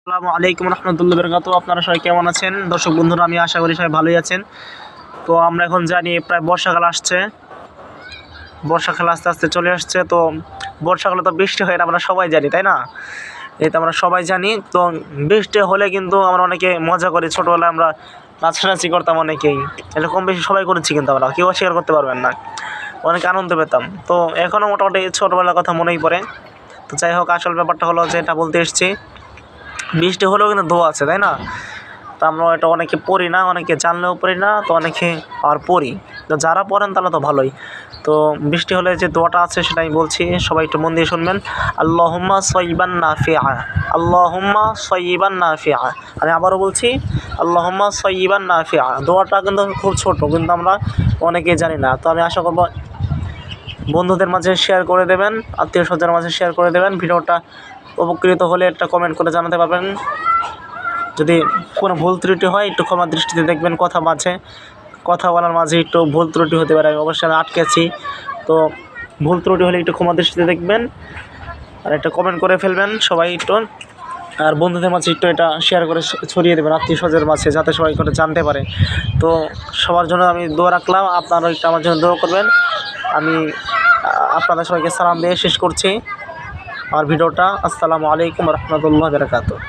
আসসালামু আলাইকুম রহমতুল্লাহ বরকাতুহু। আপনারা সবাই কেমন আছেন? দর্শক বন্ধুরা, আমি আশা করি সবাই ভালোই আছেন। তো আমরা এখন জানি প্রায় বর্ষাকাল আসছে, বর্ষাকাল আস্তে আস্তে চলে আসছে। তো বর্ষাকালে তো বৃষ্টি হয়, এটা আমরা সবাই জানি, তাই না? এটা আমরা সবাই জানি। তো বৃষ্টি হলে কিন্তু আমরা অনেকে মজা করি। ছোটোবেলায় আমরা নাচানাচি করতাম অনেকেই, এটা কম বেশি সবাই করেছি, কিন্তু আমরা কেউ অস্বীকার করতে পারবেন না, অনেক আনন্দ পেতাম। তো এখনও মোটামুটি ছোটোবেলার কথা মনেই পড়ে। তো যাই হোক, আসল ব্যাপারটা হলো যে এটা বলতে এসেছি, বৃষ্টি হলেও কিন্তু দোয়া আছে, তাই না? তো আমরা এটা অনেকে পড়ি না, অনেকে জানলেও পড়ি না, তো অনেকে আর পড়ি। তো যারা পড়েন তারা তো ভালোই। তো বৃষ্টি হলে যে দোয়াটা আছে সেটা আমি বলছি, সবাই একটু মন দিয়ে শুনবেন। আল্লাহুম্মা সাইয়্যিবান নাফিআ, আল্লাহুম্মা সাইয়্যিবান নাফিআ। আমি আবারও বলছি, আল্লাহুম্মা সাইয়্যিবান নাফিআ। দোয়াটা কিন্তু খুব ছোট, কিন্তু আমরা অনেকেই জানি না। তো আমি আশা করব বন্ধুদের মাঝে শেয়ার করে দেবেন, আত্মীয় স্বজনের মাঝে শেয়ার করে দেবেন। ভিডিওটা উপকৃত হলে একটা কমেন্ট করে জানাতে পারবেন। যদি কোনো ভুল ত্রুটি হয় একটু ক্ষমা দৃষ্টিতে দেখবেন। কথা বলার মাঝে একটু ভুল ত্রুটি হতে পারে, অবশ্যই আমি আটকেছি। তো ভুল ত্রুটি হলে একটু ক্ষমা দৃষ্টিতে দেখবেন, আর একটা কমেন্ট করে ফেলবেন সবাই একটু। আর বন্ধুদের মাঝে একটু এটা শেয়ার করে ছড়িয়ে দেবেন আত্মীয় স্বজনের মাঝে, যাতে সবাই করে জানতে পারে। তো সবার জন্য আমি দোয়া রাখলাম, আপনারাও একটু আমার জন্য দোয়া করবেন। আমি আপনাদের সবাইকে সালাম দিয়ে শেষ করছি আমার ভিডিওটা। আসসালামু আলাইকুম রহমতুল্লাহ বারাকাতুহু।